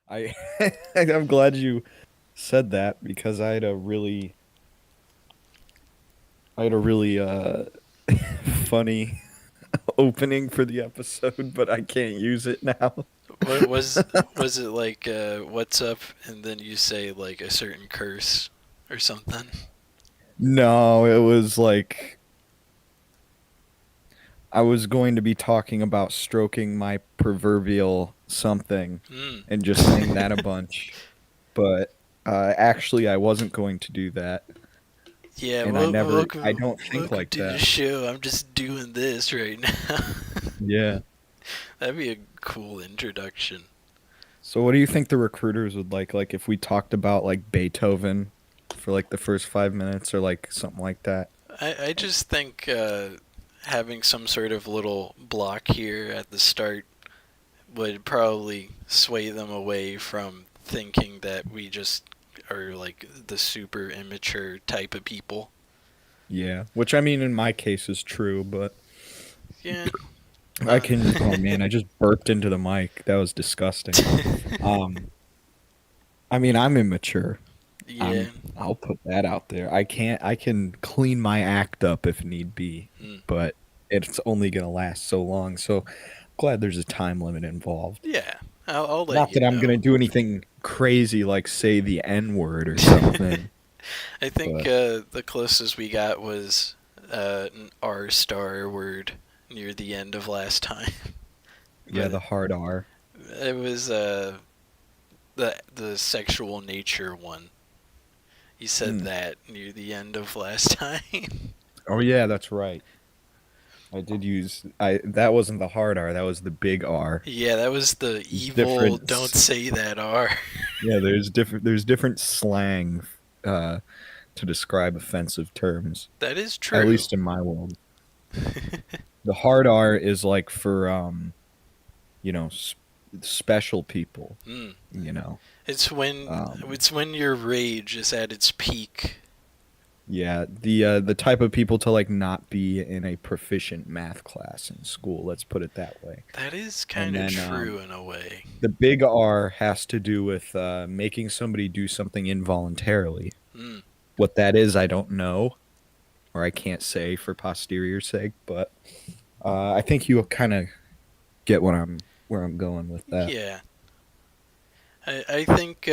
I I'm glad you said that because I had a really funny opening for the episode, but I can't use it now. What was it like? What's up? And then you say like a certain curse or something. No, it was like I was going to be talking about stroking my proverbial something Mm. and just saying that a bunch, but actually I wasn't going to do that, Yeah. and I don't think Welcome like to the that. show. I'm just doing this right now. Yeah. That'd be a cool introduction. So what do you think the recruiters would like? Like if we talked about like Beethoven for like the first 5 minutes or like something like that? I just think having some sort of little block here at the start would probably sway them away from thinking that we just are like the super immature type of people. Yeah. Which I mean in my case is true, but Yeah. I Uh, can oh man, I just burped into the mic. That was disgusting. Um I mean I'm immature. yeah. I'll put that out there. I can clean my act up if need be, Mm. but it's only gonna last so long. So glad there's a time limit involved. Yeah. I'll let Not you that I'm know. gonna do anything crazy like say the N word or something, I think but the closest we got was an R star word near the end of last time. yeah, But the hard R. it was the sexual nature one. You said Hmm. that near the end of last time. Oh yeah, that's right. I did use I that wasn't the hard R, that was the big R. Yeah, that was the There's evil different don't say that R. yeah, there's different slang uh to describe offensive terms, That is at true. least in my world. The hard R is like for you know, special people, Mm. you know. It's when Um it's when your rage is at its peak. yeah, the type of people to like not be in a proficient math class in school, let's put it that way. That is And kind of then true in a way. the big R has to do with making somebody do something involuntarily. Mm. What that is, I don't know, or I can't say for posterior sake, but I think you'll kind of get what I'm where I'm going with that. Yeah, I think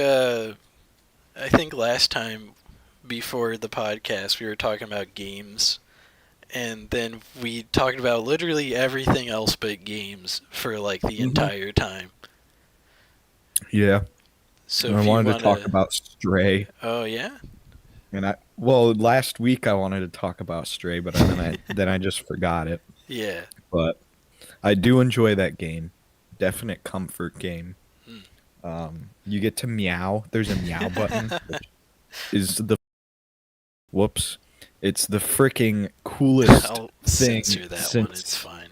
last time before the podcast we were talking about games, and then we talked about literally everything else but games for like the Hmm. entire time. Yeah, So and I if you wanted to want talk to, about Stray, oh yeah, and I well last week I wanted to talk about Stray, but then I just forgot it. yeah. But I do enjoy that game. Definite comfort game. Hmm. You get to meow. There's a meow button, which is the whoops. It's the freaking coolest I'll thing censor that one. It's since fine.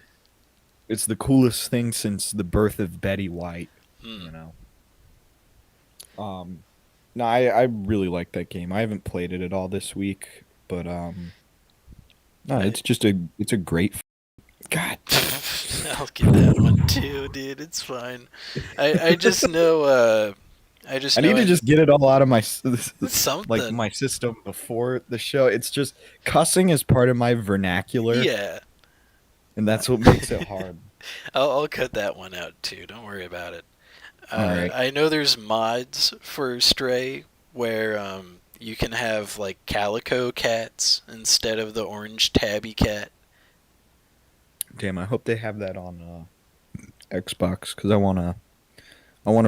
it's the coolest thing since the birth of Betty White, Hmm. you know. Um no, I really like that game. I haven't played it at all this week, but no, I it's a great God. I'll get that one too, dude. It's fine. I just know I just I know need to it. just get it all out of my It's like something. my system before the show. It's just cussing is part of my vernacular, Yeah. and Uh, that's what makes it hard. I'll cut that one out too. Don't worry about it. All right. I know there's mods for Stray where you can have like calico cats instead of the orange tabby cat. Damn, I hope they have that on Xbox because I want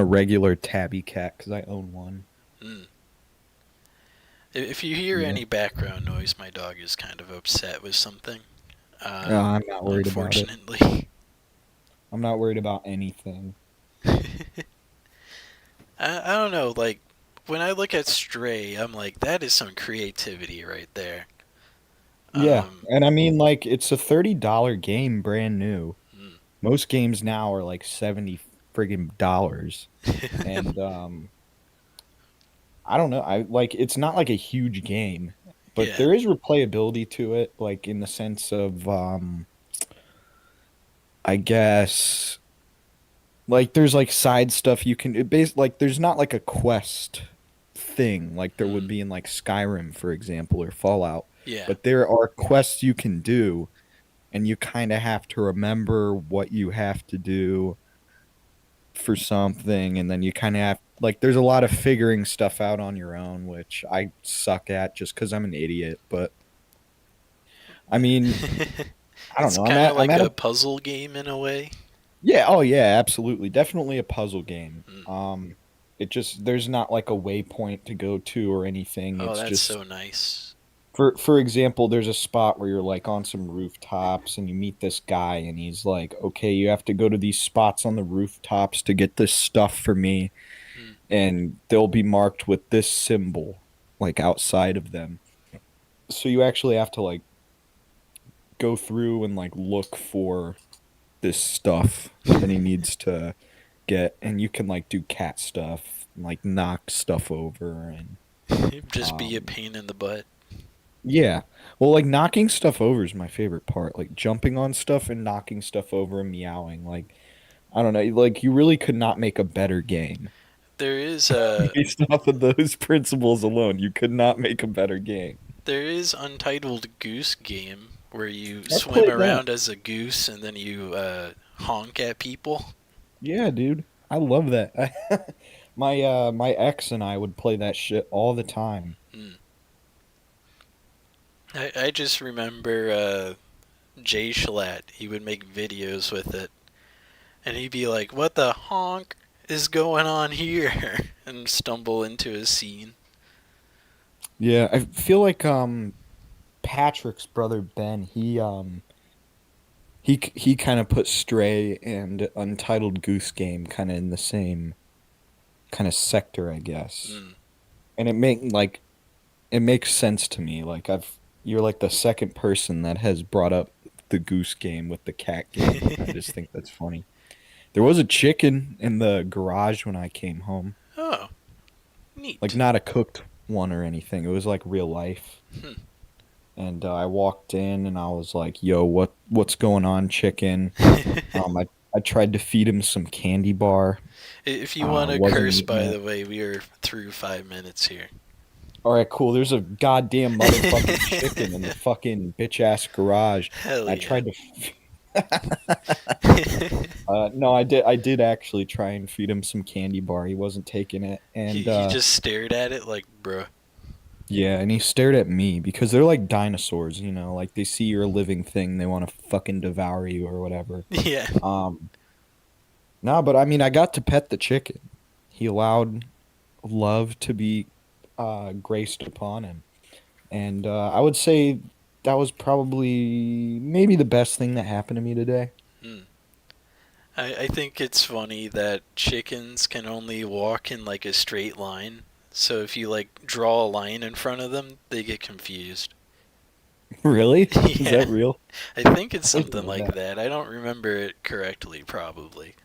a regular tabby cat because I own one. Mm. If you hear Yeah. any background noise, my dog is kind of upset with something. I'm not worried about it. Unfortunately. I'm not worried about anything. I don't know, like when I look at Stray, I'm like, that is some creativity right there. Yeah, Um, and I mean like it's a $30 game, brand new. mm. Most games now are like 70 friggin' dollars, and I don't know. I like it's not like a huge game, but Yeah. there is replayability to it, like in the sense of I guess Like there's like side stuff you can like there's not like a quest thing like there would Mm, be in like Skyrim, for example, or Fallout. yeah. But there are quests you can do, and you kind of have to remember what you have to do for something, and then you kind of have like there's a lot of figuring stuff out on your own, which I suck at just because I'm an idiot. But I mean, I don't It's know. kind of I'm like at a a puzzle game in a way. yeah. Oh yeah, absolutely, definitely a puzzle game. Mm. It just there's not like a waypoint to go to or anything. Oh, It's that's just so nice. for example, there's a spot where you're like on some rooftops and you meet this guy and he's like, "Okay, you have to go to these spots on the rooftops to get this stuff for me, Mm. and they'll be marked with this symbol like outside of them." So you actually have to like go through and like look for this stuff that he needs to get, and you can like do cat stuff, like knock stuff over and Just be a um pain in the butt. yeah. Well, like knocking stuff over is my favorite part. Like jumping on stuff and knocking stuff over and meowing. Like I don't know, like you really could not make a better game. There is a Based off of those principles alone, you could not make a better game. there is Untitled Goose Game where you I've swim played that. around as a goose and then you honk at people. Yeah, dude. I love that. My ex and I would play that shit all the time. Mm. I just remember Jay Schlatt. He would make videos with it, and he'd be like, "What the honk is going on here?" and stumble into a scene. Yeah, I feel like Patrick's brother Ben, he kind of put Stray and Untitled Goose Game kind of in the same kind of sector, I guess. Mm. And it makes sense to me. Like I've you're like the second person that has brought up the goose game with the cat game. I just think that's funny. There was a chicken in the garage when I came home. Oh, Like neat. not a cooked one or anything. It was like real life. Hmm. And I walked in and I was like, "Yo, what's going on, chicken?" I tried to feed him some candy bar. If you want to Wasn't curse, eating by it. the way, we are through 5 minutes here. All right, cool. There's a goddamn motherfucking chicken in the fucking bitch ass garage. Hell I yeah. tried to. No, I did actually try and feed him some candy bar. He wasn't taking it, he, and he just stared at it like, bruh. yeah, and he stared at me because they're like dinosaurs, you know, like they see you're a living thing, they want to fucking devour you or whatever. Yeah. Um, no, but I mean, I got to pet the chicken. He allowed love to be graced upon him. And I would say that was probably maybe the best thing that happened to me today. Mm. I think it's funny that chickens can only walk in like a straight line. So if you like draw a line in front of them, they get confused. Really? Is Yeah. that real? I think it's I didn't something know like that. that. I don't remember it correctly, probably.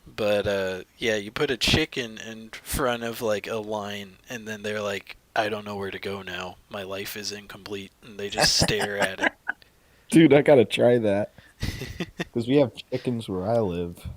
But yeah, you put a chicken in front of like a line, and then they're like, I don't know where to go now. My life is incomplete. And they just stare at it. Dude, I gotta try that because we have chickens where I live,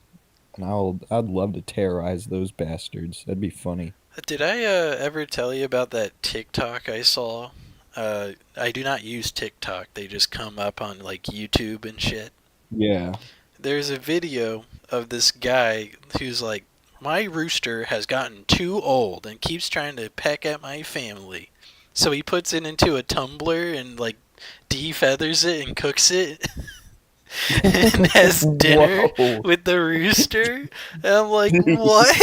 and I'd love to terrorize those bastards. That'd be funny. Did I ever tell you about that TikTok I saw? I do not use TikTok. They just come up on like YouTube and shit. Yeah. There's a video of this guy who's like, my rooster has gotten too old and keeps trying to peck at my family. So he puts it into a tumbler and like defeathers it and cooks it and has dinner Whoa. with the rooster. And I'm like, what?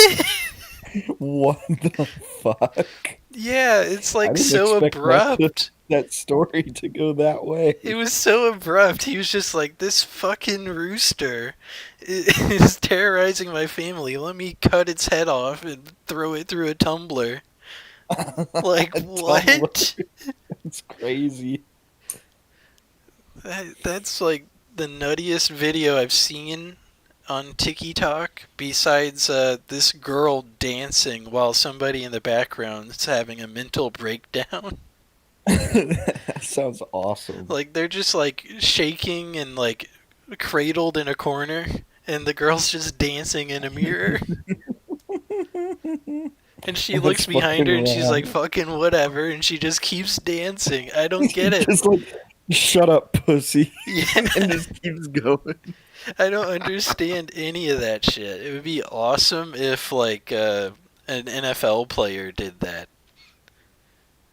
What the fuck? Yeah, it's I like didn't so expect abrupt. that story to go that It way. was so abrupt. He was just like, this fucking rooster is terrorizing my family. Let me cut its head off and throw it through a tumbler. Like, Tumblr. what? It's crazy. That's like the nuttiest video I've seen on TikTok, besides this girl dancing while somebody in the background is having a mental breakdown. That sounds awesome. Like, they're just like shaking and like cradled in a corner, and the girl's just dancing in a mirror. And she That's looks behind fucking her and she's like, rad. fucking whatever. And she just keeps dancing. I don't get it. Just like, shut up, pussy, and Yeah. just keeps going. I don't understand any of that shit. It would be awesome if, like, an NFL player did that.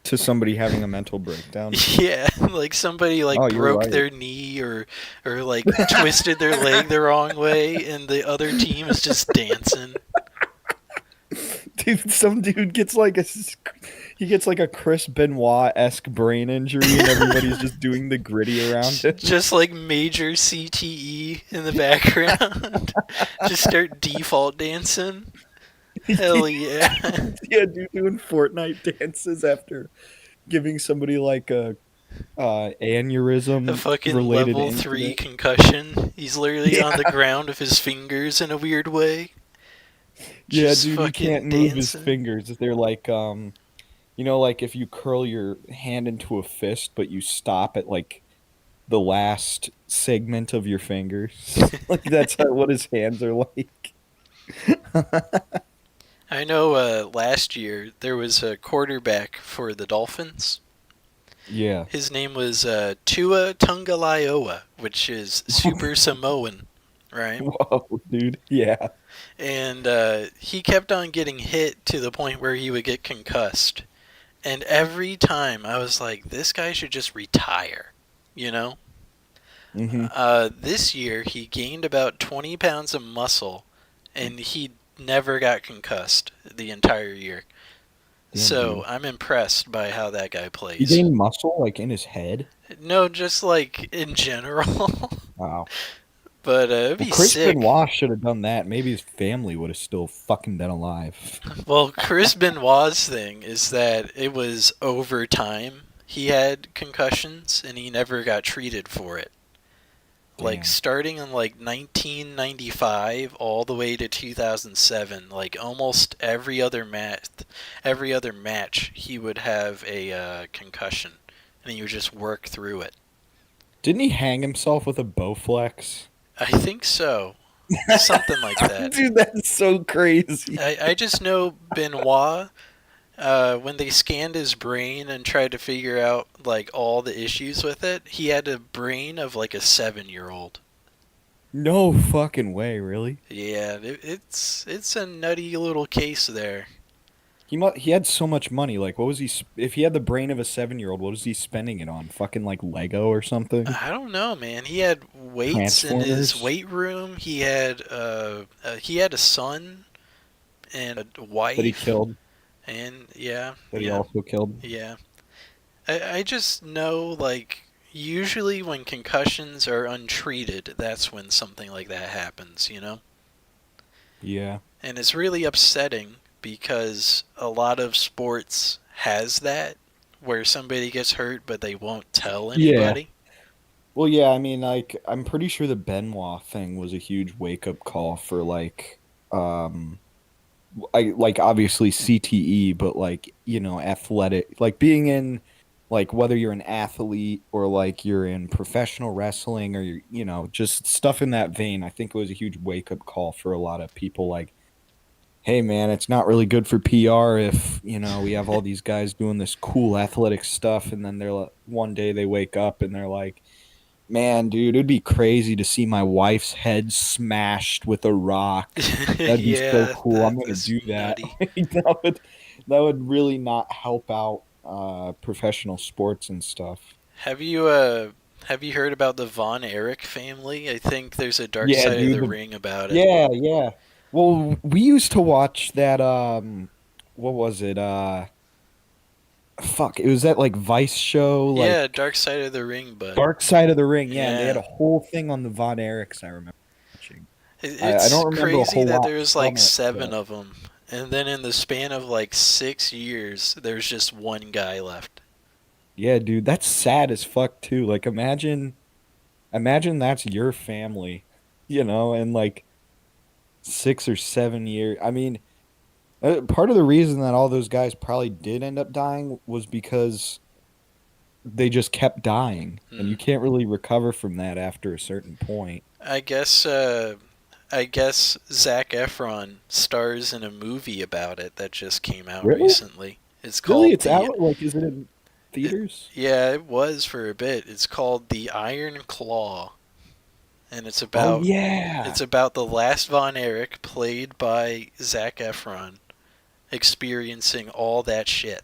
To somebody having a mental breakdown. Yeah, like somebody Oh, like you're broke right. their knee or like twisted their leg the wrong way and the other team is just dancing. Dude, some dude gets like he gets like a Chris Benoit-esque brain injury, and everybody's just doing the gritty around him. Just like major CTE in the background. Just start default dancing. Hell yeah. Yeah, dude doing Fortnite dances after giving somebody like a A aneurysm fucking related level 3 incident. concussion. He's literally on the Yeah, ground with his fingers in a weird way. yeah, Just dude, he can't fucking move his dancing. fingers. They're like like if you curl your hand into a fist, but you stop at like the last segment of your fingers. Like that's what his hands are like. I know last year there was a quarterback for the Dolphins. Yeah. His name was Tua Tungalaioa, which is Super Samoan, right? Whoa, dude. Yeah. And he kept on getting hit to the point where he would get concussed. And every time I was like, this guy should just retire, you know? Hmm. This year he gained about 20 pounds of muscle and he never got concussed the entire year. Damn, So dude. I'm impressed by how that guy He plays. gained muscle like in his head. No, just like in general. Wow. But it'd Well, be Chris sick. Benoit should have done that. Maybe his family would have still fucking been alive. Well, Chris Benoit's thing is that it was over time. He had concussions and he never got treated for it. Like Damn. starting in like 1995 all the way to 2007, like almost every other match he would have a concussion and he would just work through it. Didn't he hang himself with a Bowflex? I think so. Something like that. Dude, that's so crazy. I just know Benoit, when they scanned his brain and tried to figure out like all the issues with it, he had a brain of like a 7-year old. No fucking way, really? Yeah, it's a nutty little case there. He had so much money. Like, what was if he had the brain of a 7-year old, what was he spending it on? Fucking like Lego or something? I don't know, man. He had weights in his Transformers weight room. He had a son and a that he wife, killed, and yeah, that he yeah, also killed. yeah. I just know like usually when concussions are untreated, that's when something like that happens, you know? Yeah. And it's really upsetting because a lot of sports has that where somebody gets hurt but they won't tell Yeah. anybody. Well, yeah, I mean, like, I'm pretty sure the Benoit thing was a huge wake-up call for, like, um, obviously CTE, but, like, athletic, like, being in, like, whether you're an athlete or, like, you're in professional wrestling or, just stuff in that vein, I think it was a huge wake-up call for a lot of people, like, hey man, it's not really good for PR if, we have all these guys doing this cool athletic stuff and then they're like, one day they wake up and they're like, man, dude, it'd be crazy to see my wife's head smashed with a rock. That'd be so Yeah, cool. I'm that gonna is do that. nutty. That would really not help out professional sports and stuff. Have you heard about the Von Erich family? I think there's a Dark Yeah, Side of dude. the Ring about it. Yeah, yeah. Well, we used to watch that what was it? Fuck, it was that like Vice show, Yeah, like Dark Side of the Ring, but Dark Side of the Ring. Yeah, and they had yeah. a whole thing on the Von Erichs. I remember watching. I It's don't remember a crazy whole that lot there's from like it, seven but of them, and then in the span of like 6 years, there's just one guy left. yeah, dude, that's sad as fuck too. Like, imagine that's your family, and like 6 or 7 years. I mean, part of the reason that all those guys probably did end up dying was because they just kept dying, and Hmm. you can't really recover from that after a certain point. I guess I guess Zac Efron stars in a movie about it that just came out Really? recently. It's Really? called It's out? Like, is it in it, theaters? yeah, it was for a bit. It's called The Iron Claw, and Oh it's yeah. about the last Von Erich, played by Zac Efron, experiencing all that shit.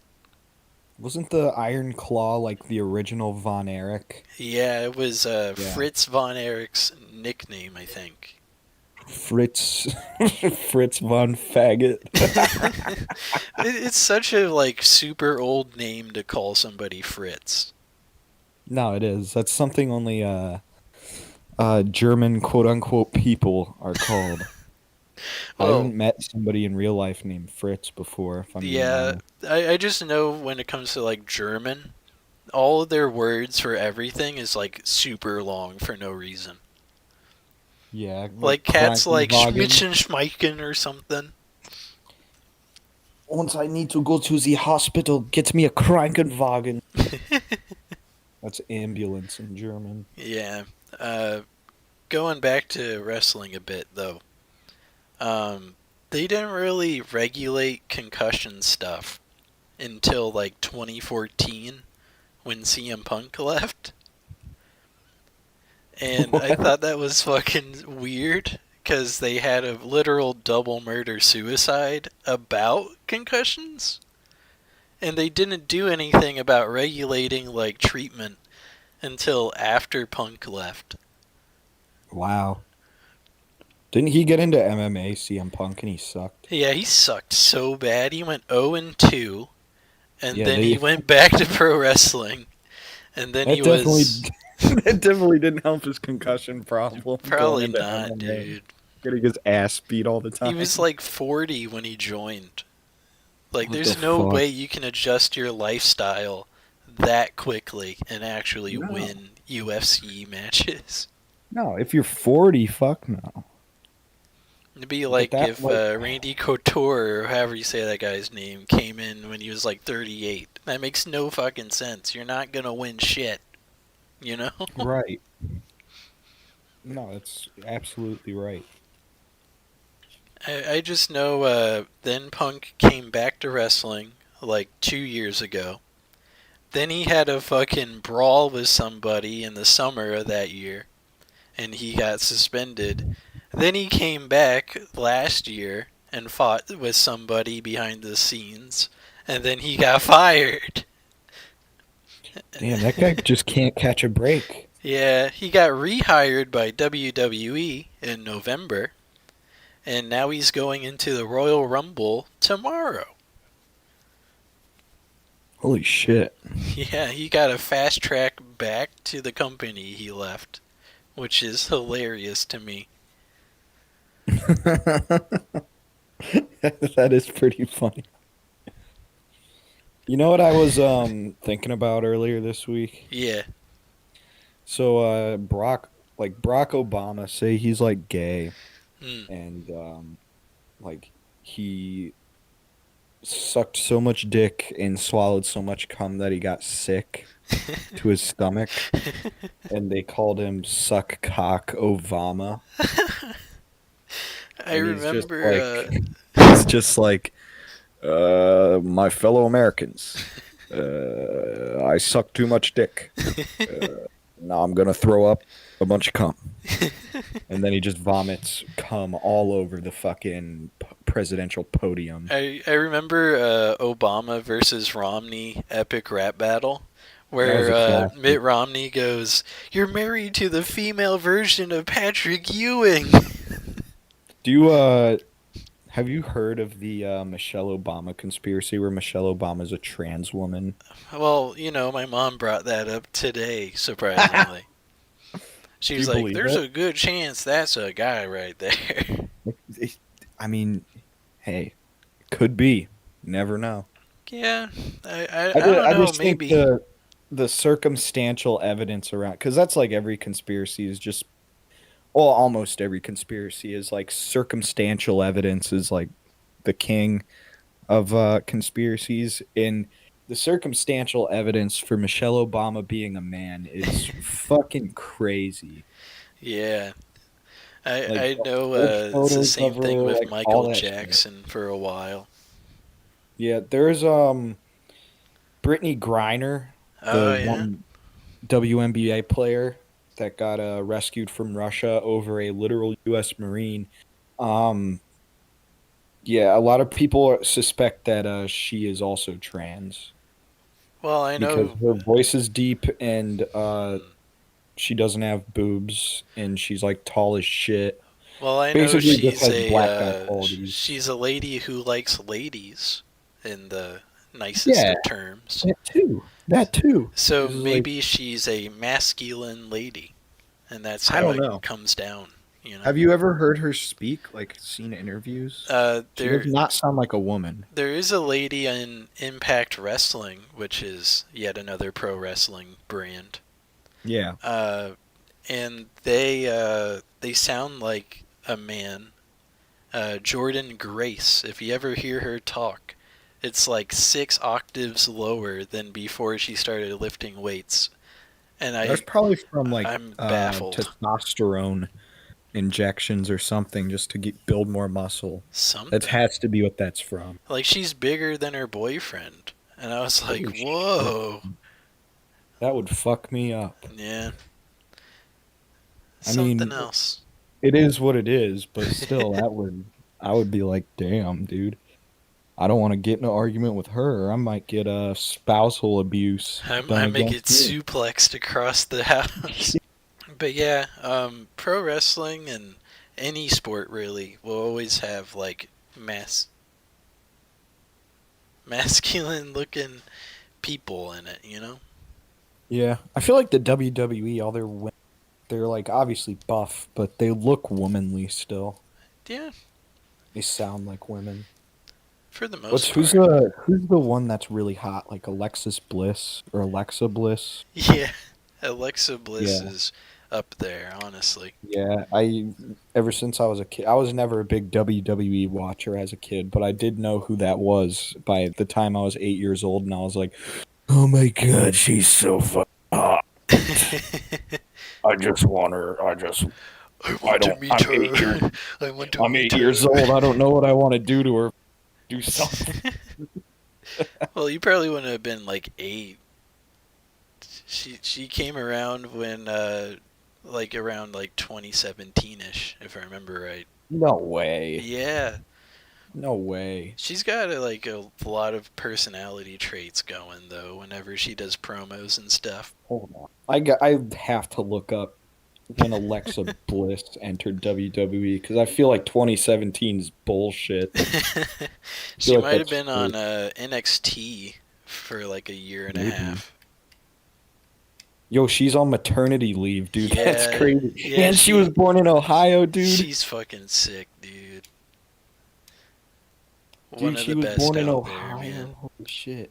Wasn't the Iron Claw like the original Von Erich? Yeah, it was Yeah. Fritz Von Erich's nickname, I think. Fritz Fritz von Faggot. It's such a like super old name to call somebody Fritz. No, it is. That's something only German quote unquote people are called. I Well, haven't met somebody in real life named Fritz before, if I'm being yeah, honest. I just know when it comes to like German, all of their words for everything is like super long for no reason. Yeah, Like like cats like Krankenwagen. Schmitchen Schmeichen or something. Once I need to go to the hospital, get me a Krankenwagen. That's ambulance in German. Yeah. Uh, Going back to wrestling a bit though. Um, they didn't really regulate concussion stuff until like 2014 when CM Punk left. And I What? thought that was fucking weird because they had a literal double murder suicide about concussions. And they didn't do anything about regulating like treatment until after Punk left. Wow. Didn't he get into MMA, CM Punk, and he sucked? Yeah, he sucked so bad. He went 0-2, and Yeah, then he they went back to pro wrestling, and then he that definitely was that definitely didn't help his concussion problem going probably into not, MMA. dude. Getting his ass beat all the He time. was like 40 when he joined. Like, What the there's no way fuck? you can adjust your lifestyle that quickly and actually No. win UFC matches. No, if you're 40, fuck no. It'd be But like that if like Randy Couture, or however you say that guy's name, came in when he was like 38. That makes no fucking sense. You're not gonna win shit, you know? right. No, that's absolutely right. I just know then Punk came back to wrestling like 2 years ago. Then he had a fucking brawl with somebody in the summer of that year, and he got suspended. Then he came back last year and fought with somebody behind the scenes, and then he got fired. Damn, that guy just can't catch a break. Yeah, he got rehired by WWE in November, and now he's going into the Royal Rumble tomorrow. Holy shit. Yeah, he got a fast track back to the company he left, which is hilarious to me. That is pretty funny. You know what I was thinking about earlier this week? Yeah. So Barack Obama, say he's like gay Hmm. and like he sucked so much dick and swallowed so much cum that he got sick to his stomach and they called him Suck Cock Obama. I And he's just remember. like he's just like my fellow Americans. I suck too much dick. Now I'm gonna throw up a bunch of cum. And then he just vomits cum all over the fucking presidential podium. I remember Obama versus Romney epic rap battle, That was where a Mitt classic. Romney goes, "You're married to the female version of Patrick Ewing." Do you have you heard of the Michelle Obama conspiracy where Michelle Obama is a trans woman? Well, my mom brought that up today, surprisingly. She Do was you like, believe "There's it? a good chance that's a guy right there." I mean, hey, could be. Never know. Yeah, I I just, don't I know, just think maybe. the circumstantial evidence around because that's like every conspiracy is just well, almost every conspiracy is like circumstantial evidence is like the king of conspiracies. And the circumstantial evidence for Michelle Obama being a man is fucking crazy. Yeah. Like I know old it's the photos of same thing her, with like all Michael that shit. Jackson for a while. Yeah, there's Brittany Griner, Oh the yeah. one WNBA player that got rescued from Russia over a literal U.S. Marine. Um, yeah, a lot of people suspect that she is also trans Well, I because know. her voice is deep and Hmm. she doesn't have boobs and she's like tall as shit. Well, I know Basically, just has black guy qualities. she's a lady who likes ladies in the nicest Yeah, of terms. that too. That too. So This is like maybe she's a masculine lady, and that's I how don't it know. comes down. You know. Have you ever heard her speak? Like seen interviews? She does There not sound like a woman. there is a lady in Impact Wrestling, which is yet another pro wrestling brand. Yeah. Uh, and they sound like a man. Jordan Grace. If you ever hear her talk, it's like 6 octaves lower than before she started lifting weights, and That's probably from like I'm baffled. testosterone injections or something just to build more muscle. That Something has to be what that's from. like she's bigger than her boyfriend, and I was like, Holy shit. whoa, That would fuck me up. yeah, I something mean, else. it is what it is, but still I would be like, "Damn, dude. I don't want to get in an argument with her. I might get a spousal abuse I done may get against me." suplexed across the house. But yeah, pro wrestling and any sport really will always have like masculine looking people in it, you know? Yeah, I feel like the WWE, all their they're like obviously buff, but they look womanly still. Yeah, They sound like women. for the What's most part. who's the one that's really hot? Like Alexis Bliss or Alexa Bliss? Yeah, Alexa Bliss Yeah. is up there, honestly. Yeah, I ever since I was a kid, I was never a big WWE watcher as a kid, but I did know who that was by the time I was 8 years old, and I was like, "Oh my god, she's so fucking hot. I just want her. I I want to don't. meet her. I want to I'm meet 8 years old. I don't know what I want to do to her. Do something." her. Well, you probably wouldn't have been like 8. She came around when like around like 2017ish, if I remember right. No way. Yeah, No way. she's got like a lot of personality traits going though. Whenever she does promos and stuff. Hold on. I have to look up when Alexa Bliss entered WWE because I feel like 2017 is bullshit. I feel She like might have that's been on fake, NXT for like a year and a maybe. half. Yo, she's on maternity leave, dude. That's Yeah, crazy. yeah, And she was born in Ohio, dude. she's fucking sick, dude. One Dude, of she the was best born in out there, man. Ohio. Holy shit.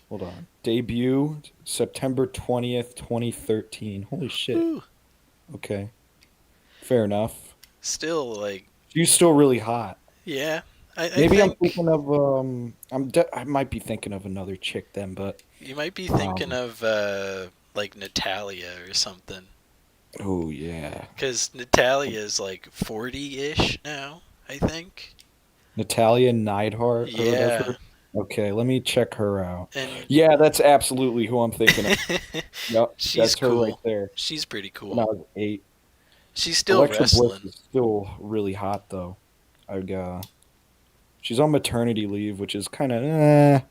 Hold on. Debut September 20th, 2013. Holy shit. Whew. Okay. Fair enough. Still, like, She's still really hot. yeah. I Maybe I'm think thinking of I might be thinking of another chick then, but you might be thinking um of like Natalia or something, oh yeah. because Natalia is like 40-ish now. I think. Natalia Neidhart or Yeah, whatever. Okay, let me check her out. and Yeah, that's absolutely who I'm thinking of. Yep, she's that's her right cool. there. She's pretty When I cool. was 8. She's still Alexa Bliss wrestling is still really hot though. I she's on maternity leave, which is kind of I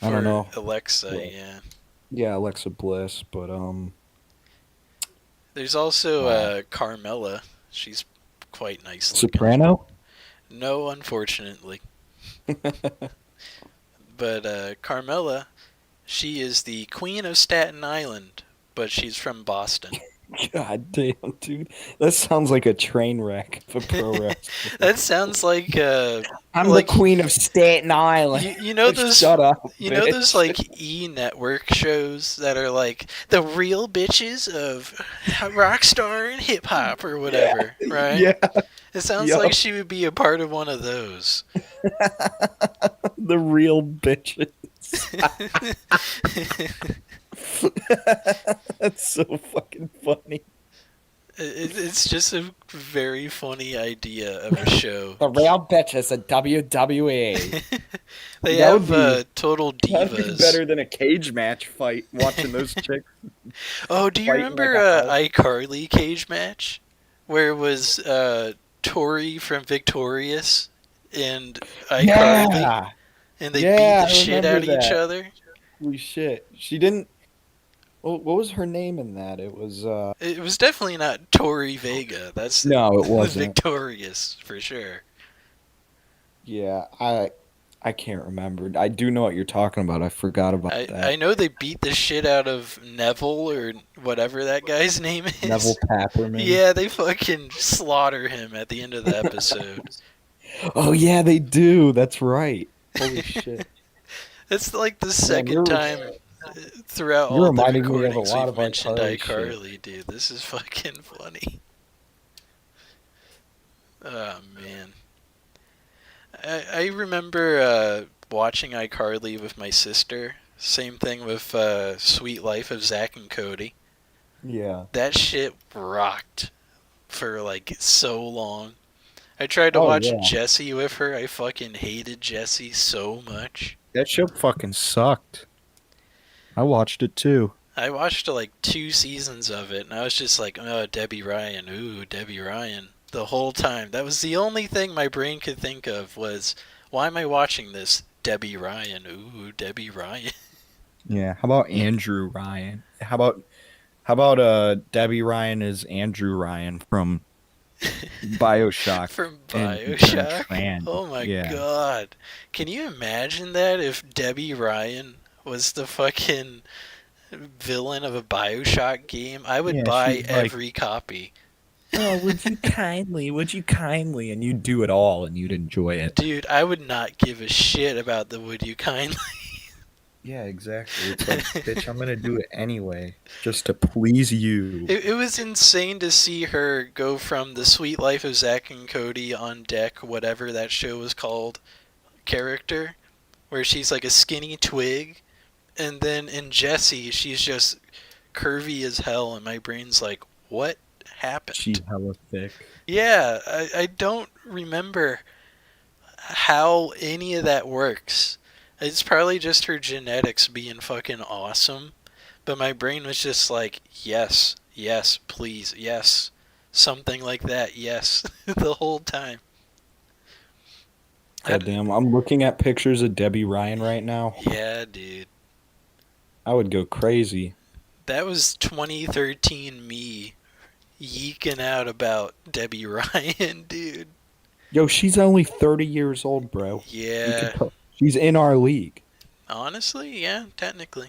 don't for know. Alexa. But, Yeah. yeah, Alexa Bliss, but There's also wow. Carmella. She's quite nice looking. Soprano? No, unfortunately. But Carmella, she is the queen of Staten Island, but she's from Boston. God damn, dude. That sounds like a train wreck of a pro wrestler. That sounds I'm the like queen of Staten Island. you know those Shut up, those bitch. like E Network shows that are like the real bitches of rock star and hip hop or Yeah, whatever, right? yeah, It sounds like yup. she would be a part of one of those. The real bitches. That's so fucking funny. It's just a very funny idea of a show. The real bitches in WWE. They That would have be total that'd be divas. better than a cage match fight. Watching those chicks Oh, do you fighting like remember a house. iCarly cage match? Where it was Tori from Victorious and iCarly, Yeah, and they beat yeah, the I shit remember out of each that. other? Holy shit, she didn't. What was her name in that? It was It was definitely not Tori Vega. That's no, it the wasn't. Victorious for sure. Yeah, I can't remember. I do know what you're talking about. I forgot about I that. know they beat the shit out of Neville or whatever that guy's name Neville is. Papperman. Yeah, they fucking slaughter him at the end of the episode. Oh yeah, they do. That's right. Holy shit. It's like the Man, second time throughout you're all the reminding me of a recordings lot we've of our mentioned Carly shit. iCarly, dude. This is fucking funny. Oh man, I remember watching iCarly with my sister. Same thing with Sweet Life of Zack and Cody. Yeah. That shit rocked for like so long. I tried to Oh watch yeah. Jesse with her. I fucking hated Jesse so much. That show fucking sucked. I watched it too. I watched like 2 seasons of it, and I was just like, oh, Debbie Ryan, ooh, Debbie Ryan. The whole time. That was the only thing my brain could think of was, why am I watching this? Debbie Ryan, ooh, Debbie Ryan. Yeah. How about Andrew Ryan? How about Debbie Ryan is Andrew Ryan from BioShock From and turned BioShock. trans. Oh my Yeah. god. Can you imagine that if Debbie Ryan was the fucking villain of a BioShock game? I would Yeah, buy she's like, every copy. "Oh, would you kindly, and you'd do it all and you'd enjoy it." Dude, I would not give a shit about the Would You Kindly. Yeah, exactly. It's like, bitch, I'm gonna do it anyway, just to please you. It was insane to see her go from the Sweet Life of Zack and Cody on deck, whatever that show was called, character, where she's like a skinny twig, and then in Jessie, she's just curvy as hell, and my brain's like, what She's happened? hella thick. Yeah, I don't remember how any of that works. It's probably just her genetics being fucking awesome. But my brain was just like, yes, yes, please, yes. Something like that, yes. The whole time. God damn, I'm looking at pictures of Debbie Ryan right now. Yeah, dude. I would go crazy. That was 2013 me yeeking out about Debbie Ryan, dude. Yo, she's only 30 years old, bro. We could Yeah. tell. She's in our league. Honestly, yeah, technically.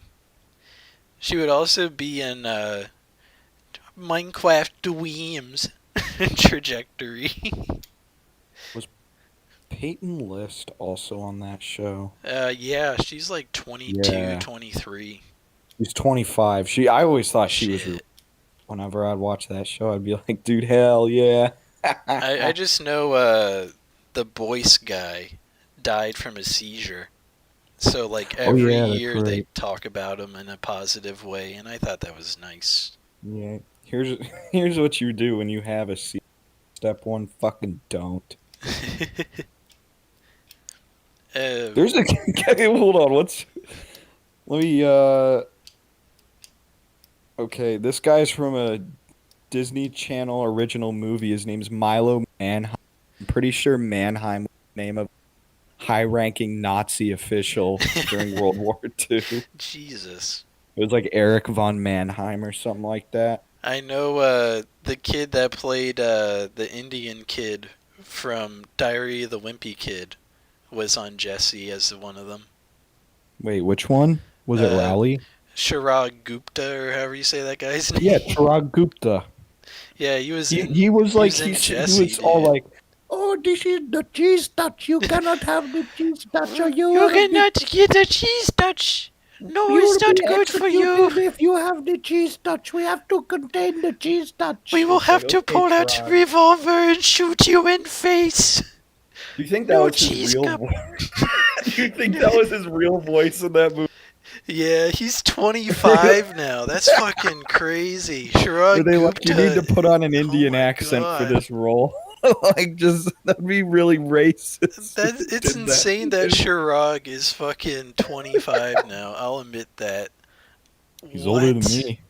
She would also be in Minecraft Dweems trajectory. Was Peyton List also on that show? Yeah, she's like 22, Yeah. 23. She's 25. I always thought she was Shit. whenever I'd watch that show, I'd be like, dude, hell yeah. I just know the Boyce guy died from a seizure. So, like, Oh every yeah, that's year they right. talk about him in a positive way, and I thought that was nice. Yeah. Here's here's what you do when you have a C. Step one, fucking don't. uh, There's a hold on, let me okay, this guy's from a Disney Channel original movie. His name's Milo Manheim. I'm pretty sure Mannheim was the name of high-ranking Nazi official during World War II. It Jesus. was like Eric von Mannheim or something like that. I know the kid that played the Indian kid from Diary of the Wimpy Kid was on Jesse as one of them. Wait, which one? Was it Uh, Rowley? Shirag Gupta, or however you say that guy's Yeah, name. Chirag Gupta. Yeah, He was he like was in he Jesse, was all dude. like, "Oh, this is the cheese touch. You cannot have the cheese touch, or You cannot get a cheese touch. No, it's you'll not be good for you. executed if you have the cheese touch. We have to contain the cheese touch." We will It's like, have to okay, pull out Chirag. revolver and shoot you in face. Do you think that No was his cheese real cup. voice? Do you think that was his real voice in that movie? Yeah, he's 25 now. That's fucking crazy. Were Shirag they like, you need Gupta. to put on an Oh Indian my accent for god. this role? Like, just that'd be really racist if you It's did that. insane that Shirag is fucking 25 now. I'll admit that. He's older than What? me.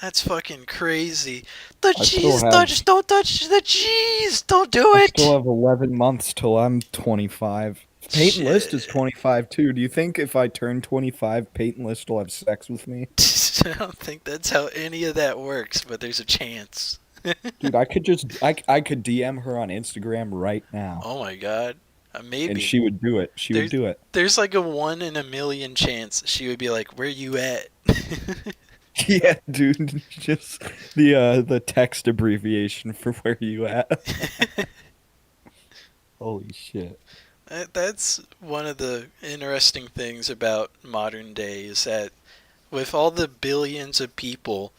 That's fucking crazy. The I still cheese have touch, don't touch the cheese. Don't do I it. still have 11 months till I'm 25. Peyton List is Shit. 25 too. Do you think if I turn 25, Peyton List will have sex with me? I don't think that's how any of that works, but there's a chance. Dude, I could DM her on Instagram right now Oh my god. and Maybe. she would do it. She would There's do it. there's like a 1 in a million chance she would be like, "Where you at?" Yeah, dude, just the text abbreviation for where you at. Holy shit. That's one of the interesting things about modern day is that with all the billions of people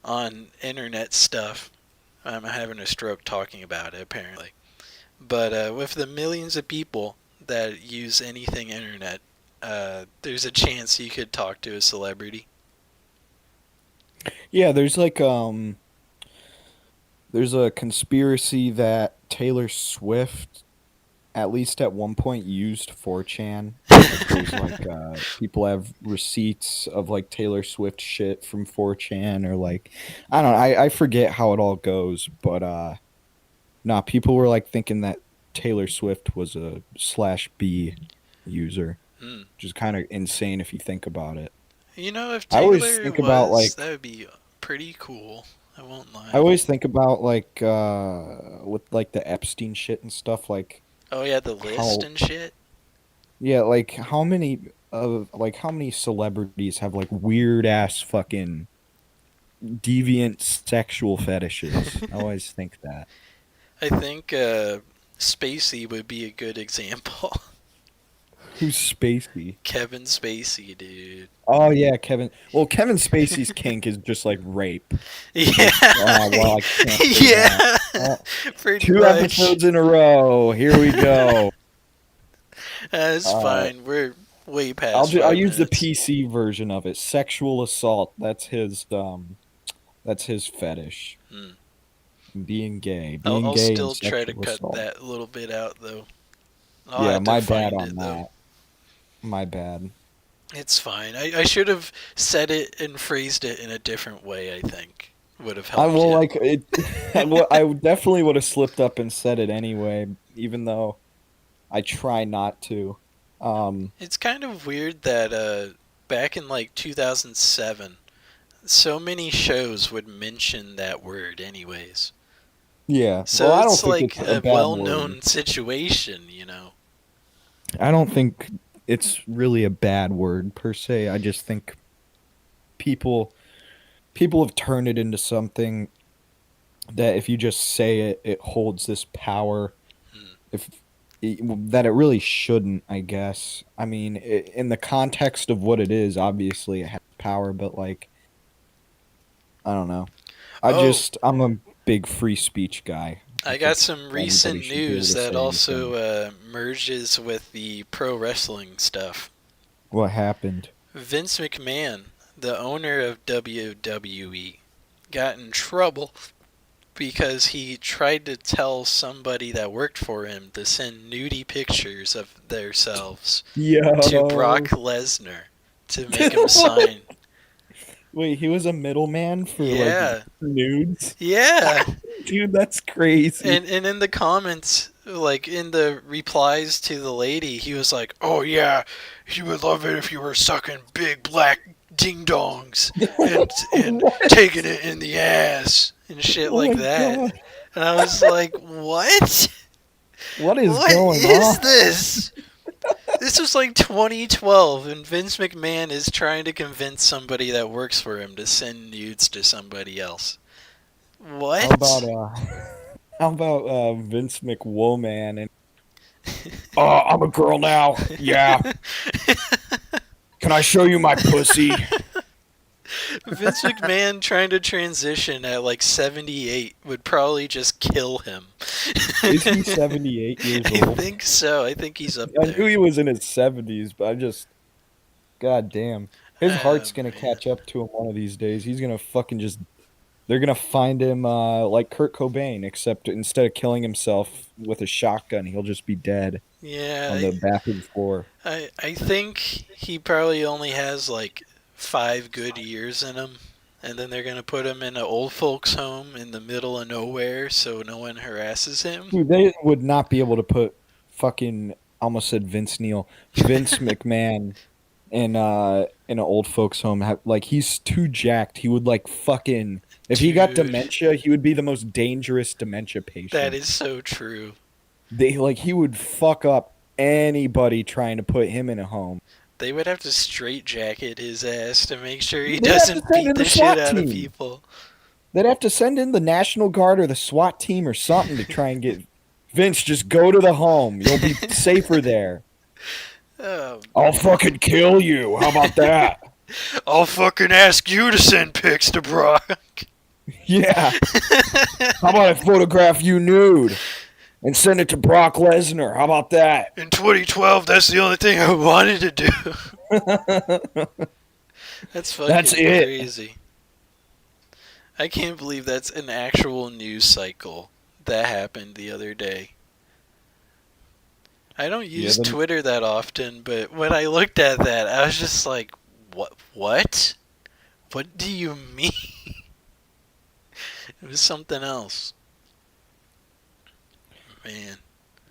on internet stuff, I'm having a stroke talking about it apparently. But with the millions of people that use anything internet, there's a chance you could talk to a celebrity. Yeah, there's a conspiracy that Taylor Swift at least at one point used 4chan. Like there's like people have receipts of like Taylor Swift shit from 4chan or like I don't know, I forget how it all goes, but nah, people were like thinking that Taylor Swift was a slash B user, Hmm. which is kind of insane if you think about it. You know, if I always Taylor think about was, like that would be pretty cool. I won't I lie. always think about like with like the Epstein shit and stuff like Oh yeah, the list how and shit. yeah, like how many celebrities have like weird ass fucking deviant sexual fetishes? I always think that. I think Spacey would be a good example. Who's Spacey? Kevin Spacey, dude. Oh yeah, Kevin. Well, Kevin Spacey's kink is just like rape. Yeah, Which well, I can't say that. yeah, Uh, pretty two much. episodes in a row. Here we go. That's Uh, fine. We're way past I'll five use the minutes. PC version of it. Sexual assault. That's his fetish. Hmm. Being I'll gay and still try to sexual cut assault. that little bit out, though. I'll Yeah, have to my bad find on it, though. that. My bad. It's fine. I should have said it and phrased it in a different way, I think. Would have I helped will you. like it. I definitely would have slipped up and said it anyway, even though I try not to. It's kind of weird that back in like 2007, so many shows would mention that word, anyways. Yeah. Well, So I don't it's think like it's a a bad well word. known situation, you know? I don't think it's really a bad word per se. I just think people people have turned it into something that if you just say it, it holds this power. Hmm. If that it really shouldn't, I guess. I mean, in the context of what it is, obviously it has power, but like I don't know. Oh, I'm a big free speech guy. I I got think some everybody recent should be able news to that say also anything. merges with the pro wrestling stuff. What happened? Vince McMahon, the owner of WWE, got in trouble because he tried to tell somebody that worked for him to send nudie pictures of themselves to Brock Yo. Lesnar to make him sign. Wait, he was a middleman for like Yeah, nudes? yeah. Dude, that's crazy. And in the comments, like in the replies to the lady, he was like, "Oh yeah, he would love it if you were sucking big black ding dongs and What? taking it in the ass and shit Oh like my that." god. And I was like, "What? What is What going on? is this?" This was like 2012, and Vince McMahon is trying to convince somebody that works for him to send nudes to somebody else. How about What? how about Vince McWoman and I'm a girl now. Yeah. Can I show you my pussy? Vince McMahon trying to transition at like 78 would probably just kill him. Is he 78 years I old? think so. I think he's up I knew there. he was in his 70s, but I just God damn. His Oh heart's gonna man. catch up to him one of these days. He's gonna fucking just they're gonna find him like Kurt Cobain, except instead of killing himself with a shotgun, he'll just be dead on Yeah, the bathroom floor. I think he probably only has like 5 good years in him, and then they're gonna put him in an old folks home in the middle of nowhere so no one harasses him. Dude, they would not be able to put fucking almost said Vince Neil, Vince McMahon in an old folks home. Like he's too jacked. He would like fucking if he got Dude, dementia, he would be the most dangerous dementia that patient. is so true. They like he would fuck up anybody trying to put him in a home. They would have to straitjacket his ass to make sure he They'd have to doesn't send beat in the the shit SWAT out of team. people. They'd have to send in the National Guard or the SWAT team or something to try and get Vince, just go to the home. You'll be safer there. Oh I'll man. fucking kill you. How about that? I'll fucking ask you to send pics to Brock. Yeah. How about I photograph you nude and send it to Brock Lesnar? How about that? In 2012, that's the only thing I wanted to do. That's That's fucking it. crazy. I can't believe that's an actual news cycle that happened the other day. I don't Yeah, use Twitter that often, but when I looked at that, I was just like, "What? What? What do you mean?" It was something else, man.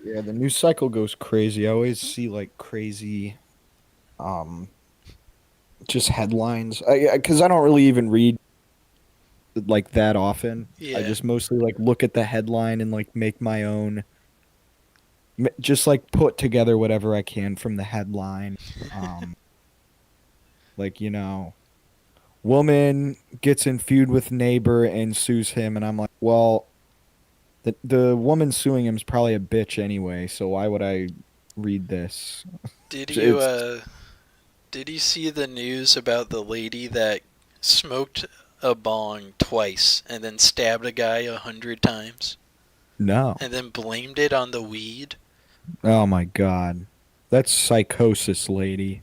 the news cycle goes crazy. I always see like crazy um just headlines. Cuz I don't really even read like that often. I Yeah, just mostly like look at the headline and like make my own just like put together whatever I can from the headline. Um like, woman gets in feud with neighbor and sues him and I'm like, well, the woman suing him is probably a bitch anyway, so why would I read this? did you It's uh, did you see the news about the lady that smoked a bong twice and then stabbed a guy 100 times no. and then blamed it on the weed? Oh my God. That's psychosis, lady.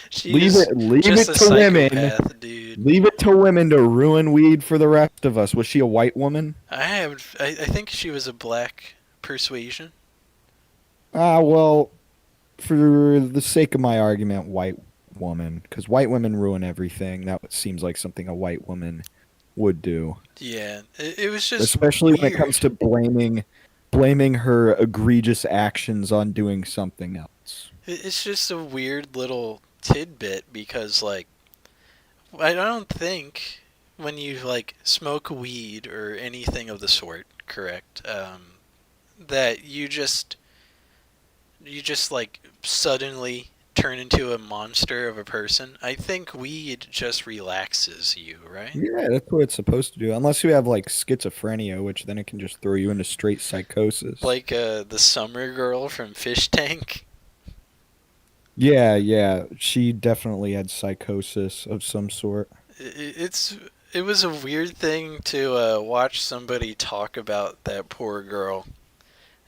She Leave is it leave just it a to women. psychopath, dude. Leave it to women to ruin weed for the rest of us. Was she a white woman? I think she was a black persuasion. Ah, well, for the sake of my argument, white woman, because white women ruin everything. That seems like something a white woman would do, Yeah, it was just especially when it comes weird. to blaming her egregious actions on doing something else. It's just a weird little tidbit because, like, I don't think when you, like, smoke weed or anything of the sort, correct, that you just like suddenly turn into a monster of a person. I think weed just relaxes you, right? Yeah, that's what it's supposed to do. Unless you have like schizophrenia, which then it can just throw you into straight psychosis. Like the summer girl from Fish Tank. Yeah, yeah, she definitely had psychosis of some sort. It was a weird thing to watch somebody talk about that poor girl.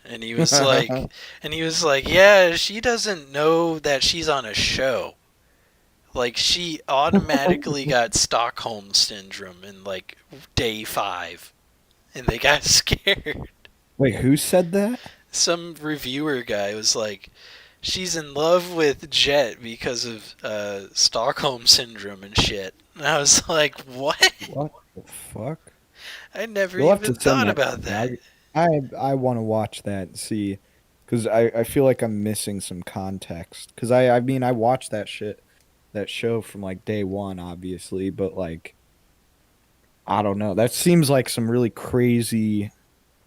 And he was like, yeah, she doesn't know that she's on a show. Like she automatically got Stockholm syndrome in like day 5, and they got scared. Wait, who said that? Some reviewer guy was like, she's in love with Jet because of Stockholm syndrome and shit. And I was like, what? What the fuck? I never You'll have to even send thought that about to that. me. I want to watch that and see, because I feel like I'm missing some context. Because I mean I watched that show from like day one, obviously, but like I don't know. That seems like some really crazy,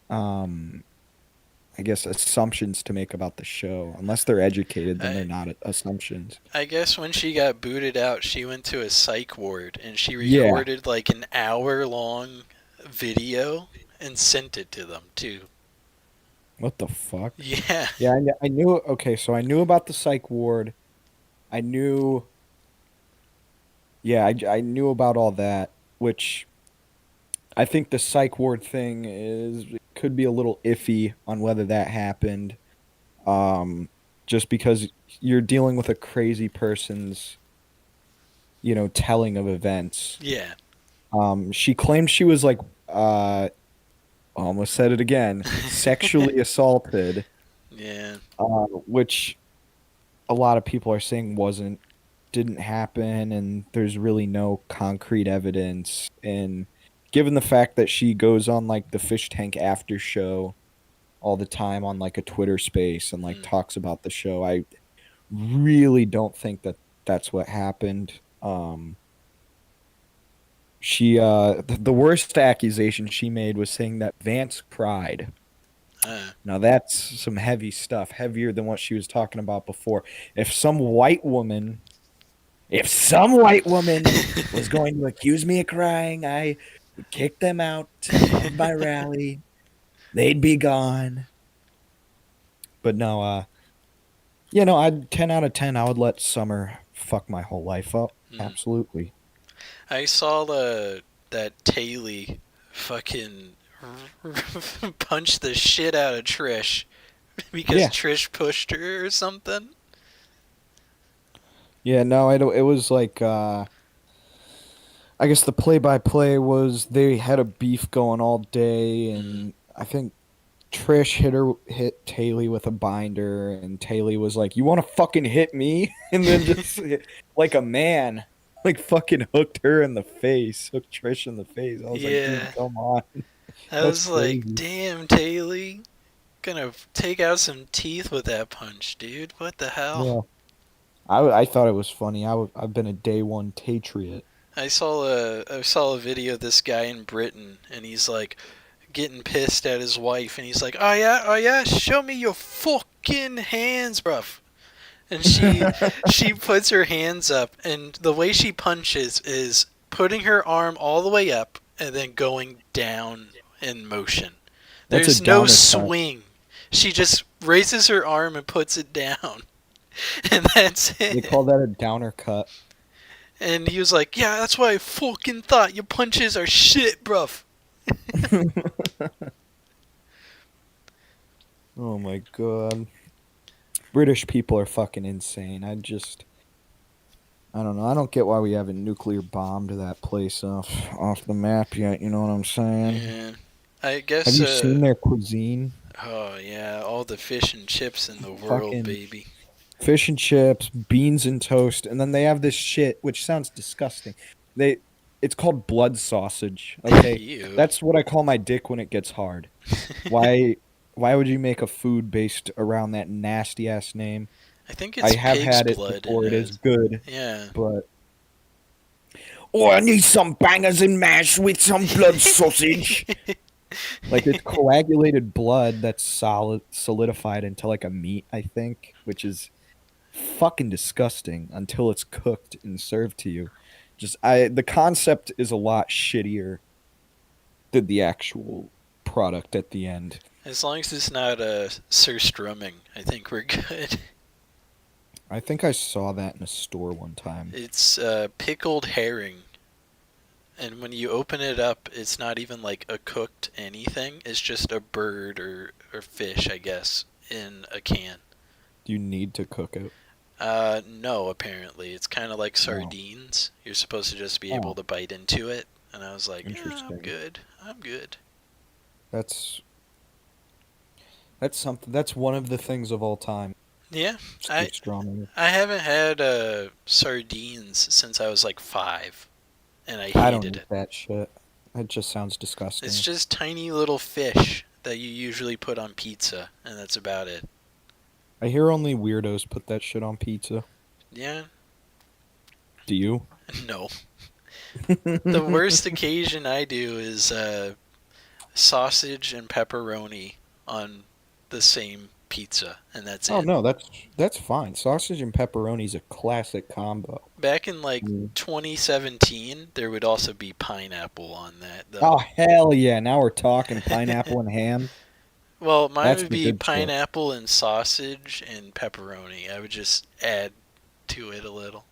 um, I guess assumptions to make about the show. Unless they're educated, then they're I not assumptions. I guess when she got booted out, she went to a psych ward and she Yeah. recorded like an hour long video and sent it to them too. What the fuck? Yeah. Yeah, I knew. Okay, so I knew about the psych ward. I knew. Yeah, I knew about all that, which I think the psych ward thing could be a little iffy on whether that happened. Um, just because you're dealing with a crazy person's, telling of events. Yeah. She claimed she was like, almost said it again, sexually assaulted, Yeah. which a lot of people are saying didn't happen, and there's really no concrete evidence. And given the fact that she goes on like the fish tank after show all the time on like a Twitter space and like Mm. talks about the show, I really don't think that that's what happened. The worst accusation she made was saying that Vance cried. Uh, Now that's some heavy stuff, heavier than what she was talking about before. If some white woman, if some white woman was going to accuse me of crying, I would kick them out of my rally. They'd be gone. But no, I'd 10 out of 10. I would let Summer fuck my whole life up. mm. Absolutely. I saw that Taylor fucking punched the shit out of Trish because Yeah. Trish pushed her or something. Yeah, no, it was like I guess the play-by-play was they had a beef going all day, Mm. and I think Trish hit Taylor with a binder, and Taylor was like, "You want to fucking hit me?" And then just like a man, like fucking hooked her in the face, hooked Trish in the face. I was like, Yeah. "Dude, come on, I that's was like, crazy." damn, Taylor. Gonna take out some teeth with that punch, dude. What the hell? Yeah, I thought it was funny. I've been a day one Patriot. I saw a video of this guy in Britain, and he's like getting pissed at his wife, and he's like, oh yeah, show me your fucking hands, bruv. And she puts her hands up, and the way she punches is putting her arm all the way up and then going down in motion. That's a There's no downer cut. swing. She just raises her arm and puts it down, and that's They it. call that a downer cut. And he was like, "Yeah, that's why I fucking thought your punches are shit, bruv." Oh my God. British people are fucking insane. I don't know. I don't get why we haven't nuclear bombed that place off the map yet. You know what I'm saying? Yeah, I Have guess. you seen their cuisine? Oh yeah, all the fish and chips in the world, Fucking baby. fish and chips, beans and toast, and then they have this shit which sounds disgusting. They it's called blood sausage, okay? You. That's what I call my dick when it gets hard. Why why would you make a food based around that nasty ass name? I think I it's have pig's had it blood in before. It a. is good, Yeah. but oh, I need some bangers and mash with some blood sausage. Like it's coagulated blood that's solidified into like a meat, I think, which is fucking disgusting until it's cooked and served to you. The concept is a lot shittier than the actual product at the end. As long as it's not surstrumming, I think we're good. I think I saw that in a store one time. It's pickled herring, and when you open it up, it's not even like a cooked anything. It's just a bird or fish, I guess, in a can. Do you need to cook it? No, apparently. It's kind of like Oh, sardines. You're supposed to just be able oh, to bite into it. And I was like, yeah, I'm interesting. good. I'm good. That's that's something. That's one of the things of all time. Yeah, I Surströmming. I haven't had sardines since I was like 5, and I I don't hated eat it. that shit. It just sounds It's disgusting. just tiny little fish that you usually put on pizza, and that's about it. I hear only weirdos put that shit on pizza. Yeah, Do you? no. The worst occasion I do is sausage and pepperoni on the same pizza, and that's Oh it. no, that's fine. Sausage and pepperoni is a classic combo. Back in like Mm. 2017, there would also be pineapple on that, Oh though. hell yeah! Now we're talking pineapple and ham. Well, mine That's would the be good shit. pineapple and sausage and pepperoni. I would just add to it a little.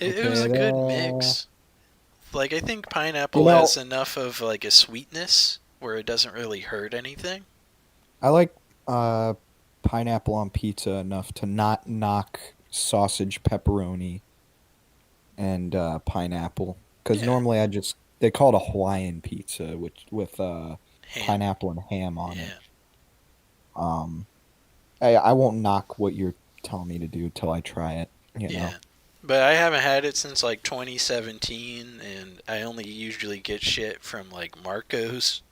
It was Okay, a good mix. Like, I think you pineapple know, has enough of like a sweetness where it doesn't really hurt anything. I like. Uh, pineapple on pizza enough to not knock sausage, pepperoni, and pineapple. Because Yeah, normally they call it a Hawaiian pizza, which with ham. pineapple and ham on it. Yeah, Um, I won't knock what you're telling me to do till I try it. You know, yeah. But I haven't had it since like 2017, and I only usually get shit from like Marco's.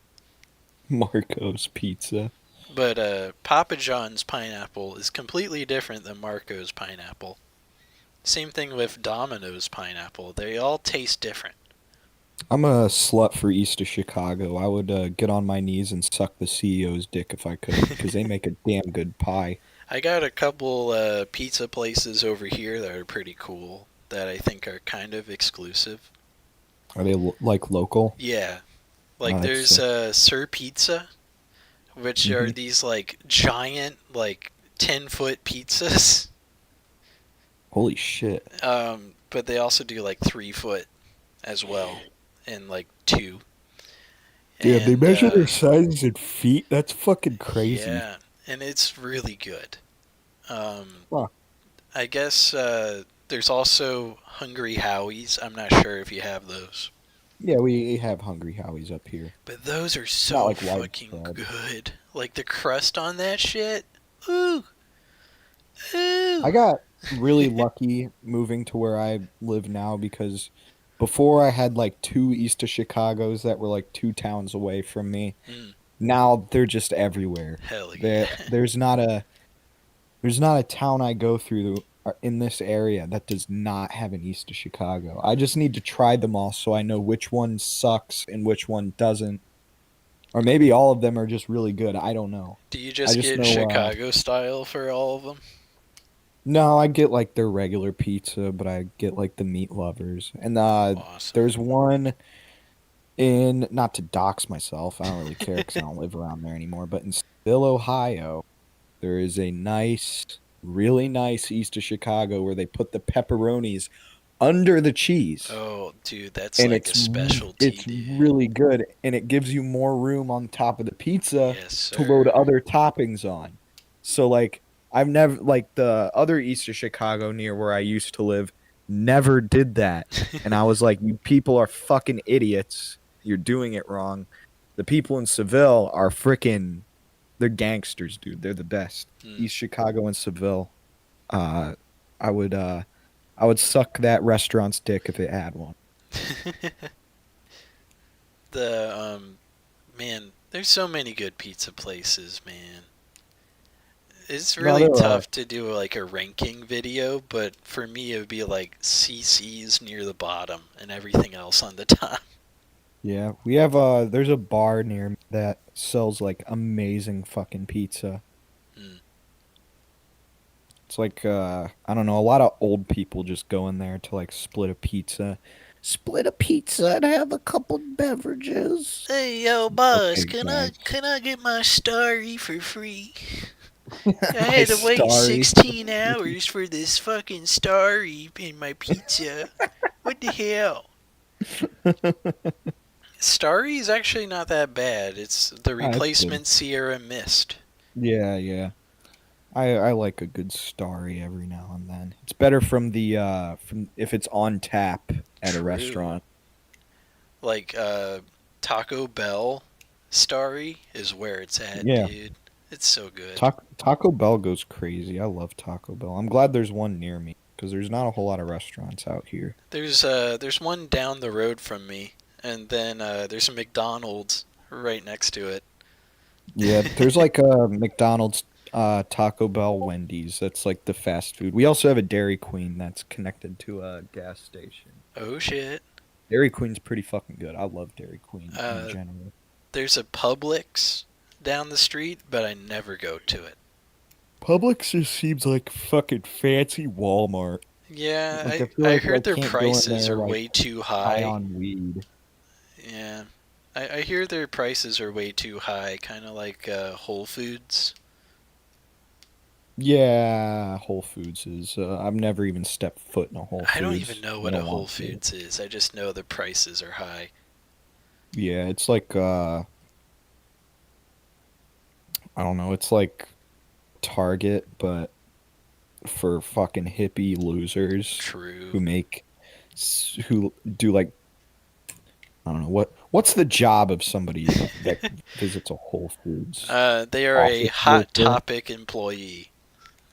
Marco's Pizza. But Papa John's pineapple is completely different than Marco's pineapple. Same thing with Domino's pineapple. They all taste different. I'm a slut for East of Chicago. I would get on my knees and suck the CEO's dick if I could, because they make a damn good pie. I got a couple pizza places over here that are pretty cool that I think are kind of exclusive. Are they like local? Yeah, Oh, like that's there's sick. Sir Pizza, which are Hmm. these like giant like 10-foot pizzas. Holy shit. But they also do like 3 foot as well, and like two. Damn, they And measure their sizes in feet? That's fucking crazy. yeah, and it's really good. Um, Fuck. I guess there's also Hungry Howie's. I'm not sure if you have those, Yeah, we have Hungry Howie's up here. but those are Not so like fucking widespread. good. Like the crust on that shit. Ooh, ooh. I got really lucky moving to where I live now because before I had like two east of Chicago's that were like 2 towns away from me. Mm, Now they're just everywhere. hell There, yeah. there's not a town I go through in this area that does not have an east of Chicago. I just need to try them all so I know which one sucks and which one doesn't. Or maybe all of them are just really good. I don't know. Do you I just just get know Chicago style for all of them? no, I get like their regular pizza, but I get like the meat lovers. And Awesome. there's one in, not to dox myself, I don't really care because I don't live around there anymore, but in Still, Ohio, there is a nice, really nice east of Chicago where they put the pepperonis under the cheese. Oh, dude, that's And like a specialty, it's dude. really good, and it gives you more room on top of the pizza Yes, to load sir. other toppings on. So like I've never like the other east of Chicago near where I used to live never did that. And I was like, you people are fucking idiots. You're doing it wrong. The people in Seville are freaking they're gangsters, dude. They're the best. Hmm. East Chicago and Seville. Uh I would uh I would suck that restaurant's dick if it had one. The man, there's so many good pizza places, man. It's No, really there are. tough to do like a ranking video, but for me it would be like CC's near the bottom and everything else on the top. Yeah, we have there's a bar near me that sells like amazing fucking pizza. Hmm. It's like I don't know, a lot of old people just go in there to like split a pizza. Split a pizza and have a couple beverages. Hey yo, boss, Okay, can I guys. can I get my starry for free? I My had to wait starry. 16 hours for this fucking starry in my pizza. What the hell? Starry is actually not that bad. It's the Ah, that's good. replacement Sierra Mist. Yeah, yeah. I like a good starry every now and then. It's better from the from if it's on tap at a True. restaurant. Like Taco Bell Starry is where it's at, Yeah. dude. It's so good. Taco Bell goes crazy. I love Taco Bell. I'm glad there's one near me because there's not a whole lot of restaurants out here. There's one down the road from me, and then there's a McDonald's right next to it. Yeah, there's like a McDonald's, Taco Bell, Wendy's. That's like the fast food. We also have a Dairy Queen that's connected to a gas station. Oh shit. Dairy Queen's pretty fucking good. I love Dairy Queen in Uh, general. there's a Publix down the street, but I never go to it. Publix just seems like fucking fancy Walmart. Yeah, Like I feel I like I heard their can't go in prices there are like way too high high. on weed. Yeah, I hear their prices are way too high, kind of like Whole Foods. Yeah, Whole Foods is. I've never even stepped foot in a Whole I don't even Foods. know I what a don't Whole want to. Foods is. I just know the prices are high. Yeah, it's like I don't know, it's like Target, but for fucking hippie losers True. who who do like, I don't know what's the job of somebody that visits a Whole Foods? They are a Office Hot worker? Topic employee,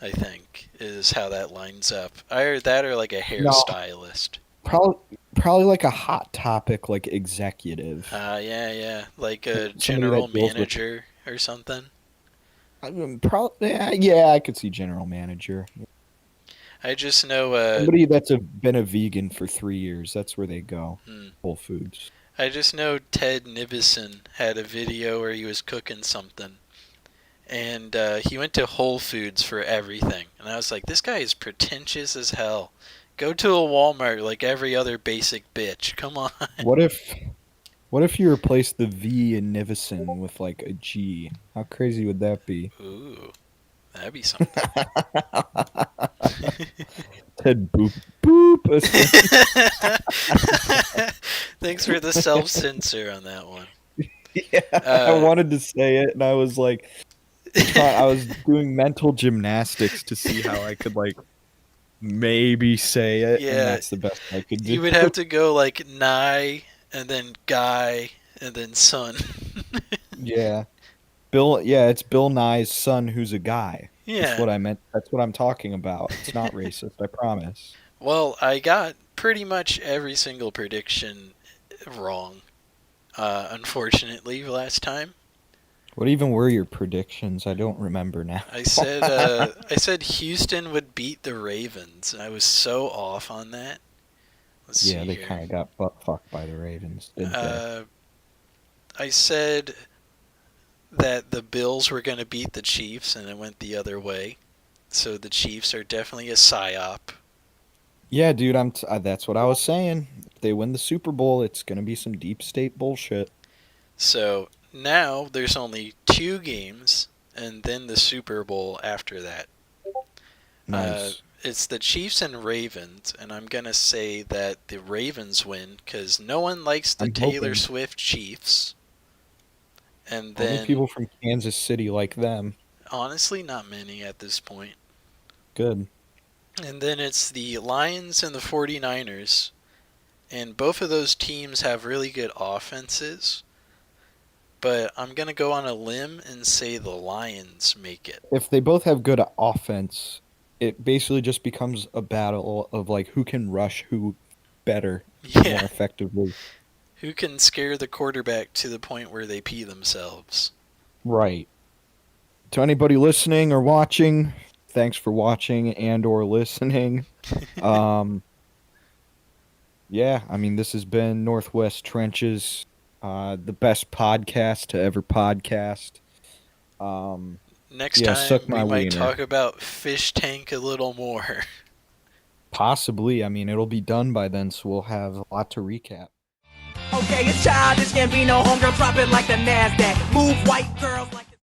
I think, is how that lines up. Either that or like a No, hairstylist. probably like a Hot Topic like executive. Yeah, yeah. Like a Somebody general that deals with manager or something. probably, yeah, I could see general manager. I just know, Somebody that's been a vegan for 3 years. That's where they go. hmm, Whole Foods. I just know Ted Nivison had a video where he was cooking something. And he went to Whole Foods for everything. And I was like, this guy is pretentious as hell. Go to a Walmart like every other basic bitch. Come on. What if what if you replace the V in Nivison with like a G? How crazy would that be? Ooh, that'd be something. Ted boop boop. Thanks for the self censor on that one. Yeah, I Uh, wanted to say it, and I was like, I was doing mental gymnastics to see how I could like maybe say it, and yeah, that's the best I could do. you would have to go like Nye and then Guy and then Son. Yeah, Bill. Yeah, it's Bill Nye's son who's a guy. That's Yeah. what I meant. That's what I'm talking about. It's not racist, I promise. Well, I got pretty much every single prediction wrong, unfortunately, last time. What even were your predictions? I don't remember now. I said Houston would beat the Ravens. I was so off on that. Let's Yeah, see they here. kind of got butt fucked by the Ravens, didn't they? Uh, I said that the Bills were going to beat the Chiefs, and it went the other way. So the Chiefs are definitely a psyop. Yeah, dude, that's what I was saying. If they win the Super Bowl, it's gonna be some deep state bullshit. So now there's only 2 games, and then the Super Bowl after that. Uh, Nice. it's the Chiefs and Ravens, and I'm gonna say that the Ravens win because no one likes the I'm Taylor hoping Swift Chiefs. And only then, people from Kansas City like them. honestly, not many at this point. Good. And then it's the Lions and the 49ers, and both of those teams have really good offenses. But I'm gonna go on a limb and say the Lions make it. If they both have good offense, it basically just becomes a battle of like who can rush who better, more Yeah, effectively. who can scare the quarterback to the point where they pee themselves? Right. To anybody listening or watching, thanks for watching and or listening. Um, yeah, I mean, this has been Northwest Trenches, the best podcast to ever podcast. Um, Next yeah, suck time we my might wiener. talk about Fish Tank a little more. Possibly. I mean, it'll be done by then, so we'll have a lot to recap. Okay, it's childish, Gambino, homegirl, drop it like the NASDAQ. Move white girls like